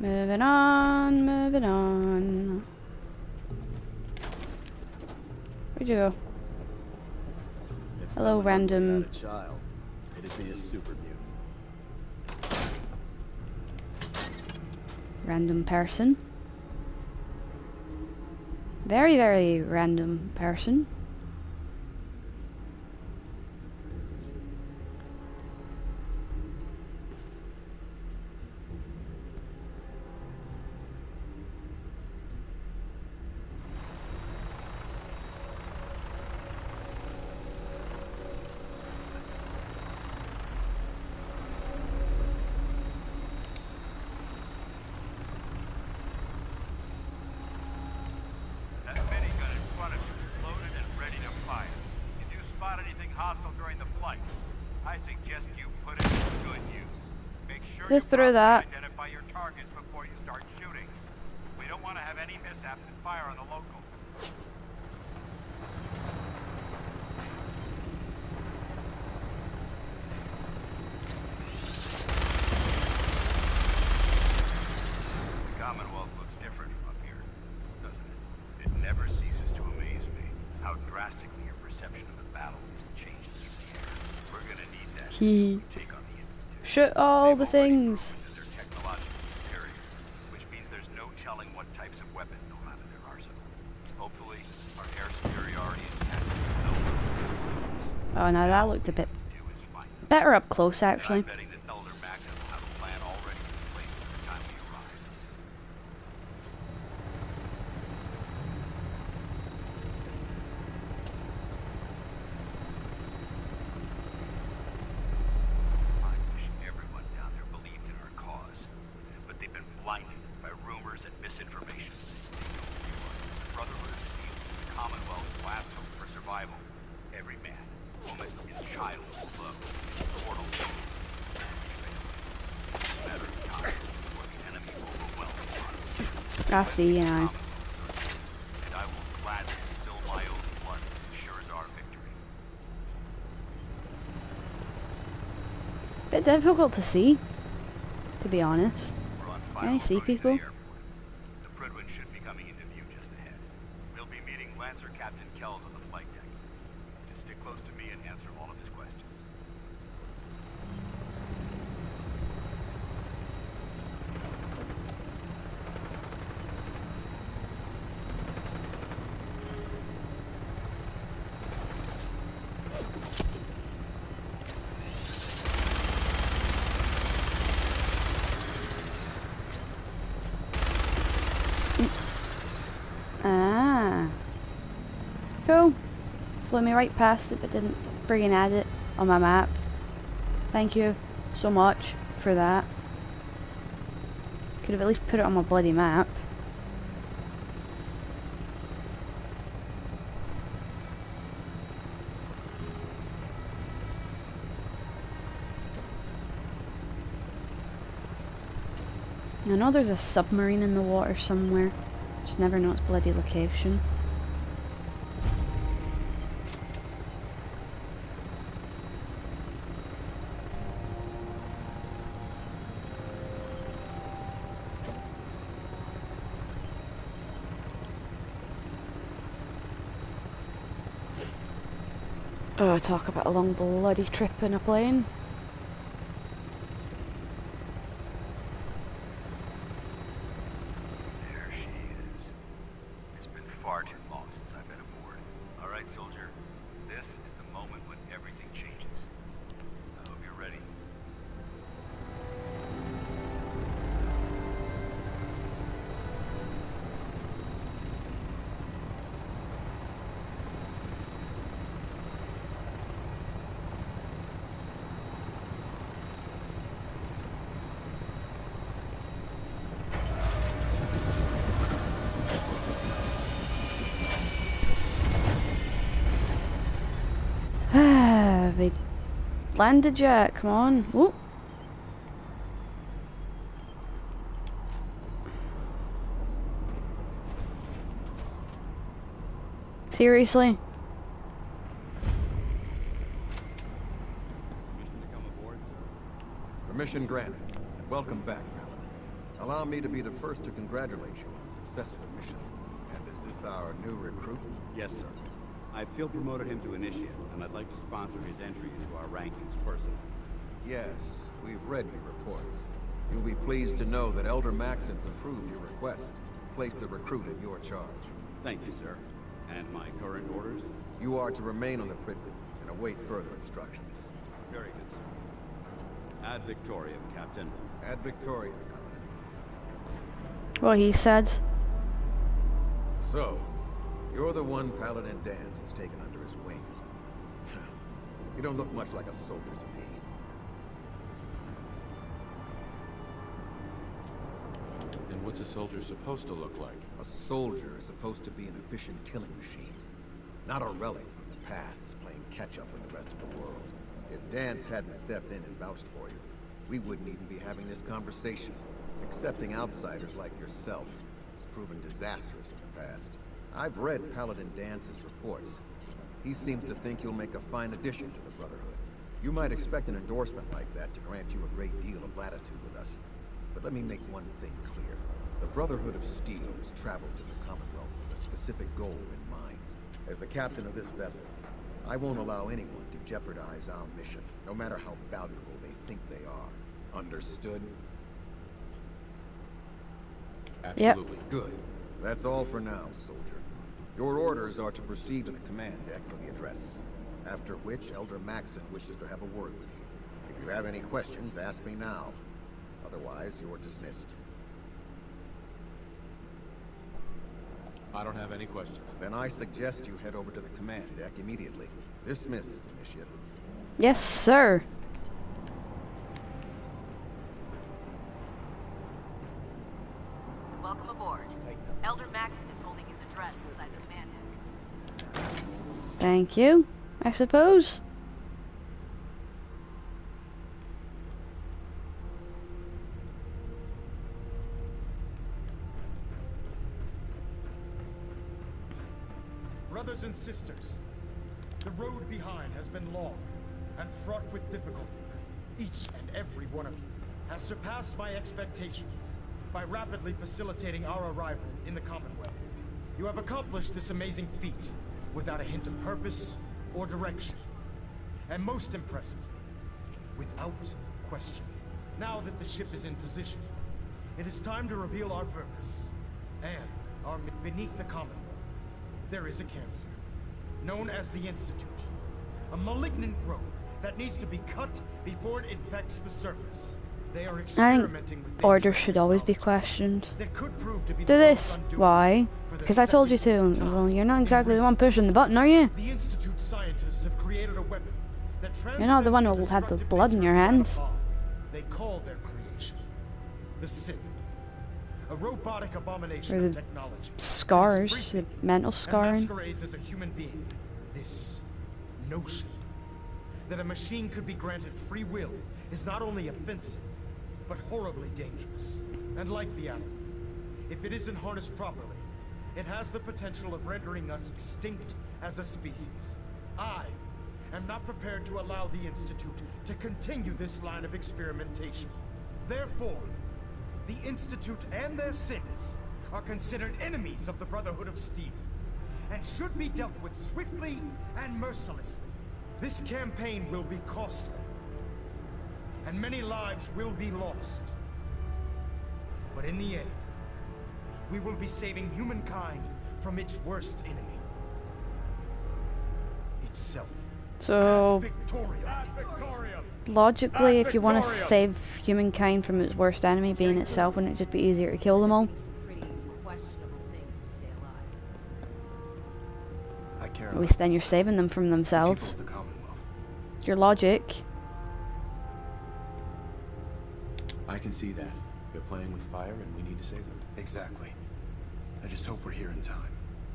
Moving on, moving on. Where'd you go? Hello, random. Had a child, it'd be a super mutant. Random person. Very, very random person. Just through that. Identify your targets before you start shooting. We don't want to have any mishaps and fire on the local. The Commonwealth looks different from up here, doesn't it? It never ceases to amaze me how drastically your perception of the battle changes from the air. We're gonna need that. Take on the institute. Shoot all the things. They're technologically superior, which means there's no telling what types of weapons they'll have in their arsenal. Hopefully, our air superiority and tactics. Oh no, that looked a bit better up close actually. I'm betting that Elder Maxon will have a plan already in place by the time we arrive. I wish everyone down there believed in our cause, but they've been blinded by rumors and misinformation. They don't realize the Brotherhood of Steel is the Commonwealth's last hope for survival. Every man, woman, and child will flow in the portal. No matter of time before the enemy overwhelms us. I see, you know. And I will gladly spill my own blood as sure as our victory. Bit difficult to see, to be honest. We're on Can I final see approach to the people? airport. The Pridwin should be coming into view just ahead. We'll be meeting Lancer Captain Kells on the flight deck. Just stick close to me and answer all of his questions. Ah. Cool. Flew me right past it but didn't friggin' add it on my map. Thank you so much for that. Could have at least put it on my bloody map. I know there's a submarine in the water somewhere. Just never know its bloody location. Oh, talk about a long bloody trip in a plane. There she is. It's been far too long since I've been aboard. All right, soldier. This is the moment when everything changes. I hope you're ready. They landed yet? Come on. Whoop. Seriously? Permission to come aboard, sir. Permission granted. And welcome back, Paladin. Allow me to be the first to congratulate you on a successful mission. And is this our new recruit? Yes, sir. I field promoted him to initiate, and I'd like to sponsor his entry into our rankings personally. Yes, we've read your reports. You'll be pleased to know that Elder Maxon's approved your request. Place the recruit in your charge. Thank you, sir. And my current orders? You are to remain on the Prydwen and await further instructions. Very good, sir. Ad Victoriam, Captain. Ad Victoriam, Paladin. What he said. So, you're the one Paladin Danse has taken under his wing. You don't look much like a soldier to me. And what's a soldier supposed to look like? A soldier is supposed to be an efficient killing machine. Not a relic from the past playing catch-up with the rest of the world. If Danse hadn't stepped in and vouched for you, we wouldn't even be having this conversation. Accepting outsiders like yourself has proven disastrous in the past. I've read Paladin Dance's reports. He seems to think you'll make a fine addition to the Brotherhood. You might expect an endorsement like that to grant you a great deal of latitude with us. But let me make one thing clear. The Brotherhood of Steel has traveled to the Commonwealth with a specific goal in mind. As the captain of this vessel, I won't allow anyone to jeopardize our mission, no matter how valuable they think they are. Understood? Absolutely. Good. That's all for now, soldier. Your orders are to proceed to the command deck for the address. After which, Elder Maxon wishes to have a word with you. If you have any questions, ask me now. Otherwise, you're dismissed. I don't have any questions. Then I suggest you head over to the command deck immediately. Dismissed, Initiate. Yes, sir. Welcome aboard. Elder Maxon is holding his address inside the command deck. Thank you, I suppose. Brothers and sisters, the road behind has been long and fraught with difficulty. Each and every one of you has surpassed my expectations by rapidly facilitating our arrival in the Commonwealth. You have accomplished this amazing feat without a hint of purpose or direction. And most impressively, without question. Now that the ship is in position, it is time to reveal our purpose. And beneath the Commonwealth, there is a cancer, known as the Institute. A malignant growth that needs to be cut before it infects the surface. They are I experimenting think with orders should always be questioned. that could prove to be Do the this. most undoing Why? for the Because I told you to. second Well, time you're not in exactly the one recent pushing the history. button, are you? The Institute scientists have created a weapon that You're not the one transcends who had the destructive blood in nature your of the hands. bomb. They call their creation the Synth. A robotic abomination Or of the technology. that is Scars, the free-thinking mental and scarring. masquerades as a human being. This notion that a machine could be granted free will is not only offensive, but horribly dangerous. And like the atom, if it isn't harnessed properly, it has the potential of rendering us extinct as a species. I am not prepared to allow the Institute to continue this line of experimentation. Therefore, the Institute and their synths are considered enemies of the Brotherhood of Steel, and should be dealt with swiftly and mercilessly. This campaign will be costly, and many lives will be lost. But in the end, we will be saving humankind from its worst enemy. Itself. So, Victorium. Ad Victorium. logically, Ad if you want to Victorium. save humankind from its worst enemy being itself, wouldn't it just be easier to kill them all? Doing some pretty questionable things to stay alive. I care At about least then you're saving them from the people themselves. of the Commonwealth. Your logic. I can see that. They're playing with fire and we need to save them. Exactly. I just hope we're here in time.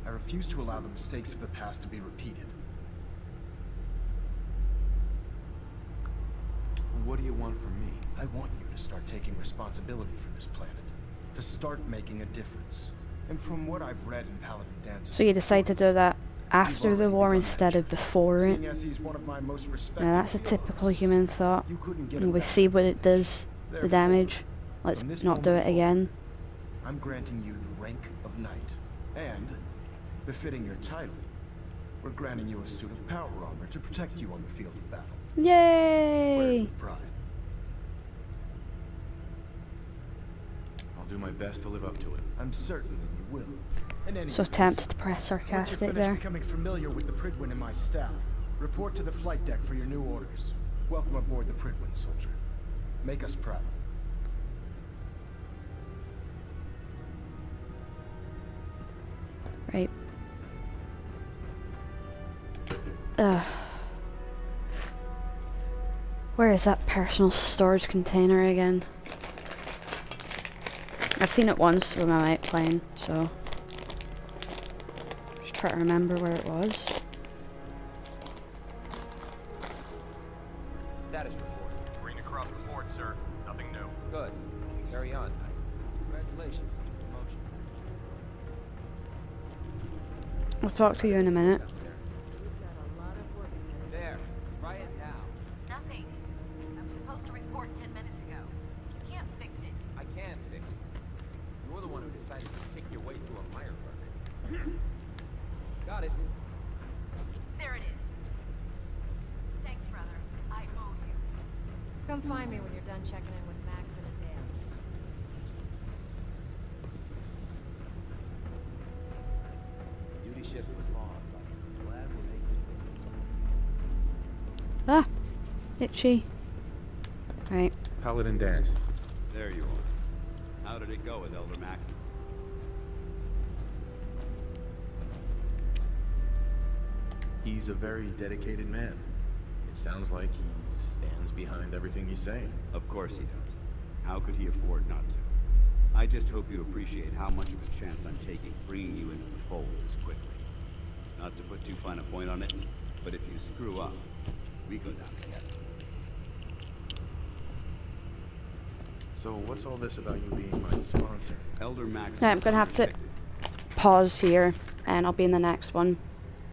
I refuse to allow the mistakes of the past to be repeated. What do you want from me? I want you to start taking responsibility for this planet. To start making a difference. And from what I've read in Paladin Dance's So you decide to do that after the already war begun instead that of before it. Seeing as he's one of my most respected Now that's a field typical officers, human thought. you couldn't get And a we better see what it does, combination. the Therefore, damage. Let's From this not do moment it again. I'm granting you the rank of knight. And, befitting your title, we're granting you a suit of power armor to protect you on the field of battle. Wear it Yay! with pride. I'll do my best to live up to it. I'm certain that you will. In any So event, tempted to press Once you're sarcastic finished there. becoming familiar with the Pridwin and my staff, report to the flight deck for your new orders. welcome aboard the Pridwin, soldier. Make us proud. Right. Ugh. Where is that personal storage container again? I've seen it once with my mate playing, so just try to remember where it was. Status report. Green across the board, sir. Nothing new. Good. Carry on, Knight. Congratulations on your promotion. I'll talk to you in a minute. There. Try it now. Nothing. I was supposed to report 10 minutes ago. If you can't fix it, I can fix it. You're the one who decided to pick your way through a mire work. Got it. there it is. Thanks, brother. I owe you. Come find me when you're done checking in with Max and a dance. Duty shift was long, but I'm glad we're making a difference. Ah! Itchy. Right. Paladin Dance. There you are. How did it go with Elder Max? He's a very dedicated man. It sounds like he stands behind everything he's saying. Of course he does. How could he afford not to? I just hope you appreciate how much of a chance I'm taking bringing you into the fold this quickly. Not to put too fine a point on it, but if you screw up, we go down together. So what's all this about you being my sponsor? Elder Max. Yeah, I'm gonna have to pause here and I'll be in the next one.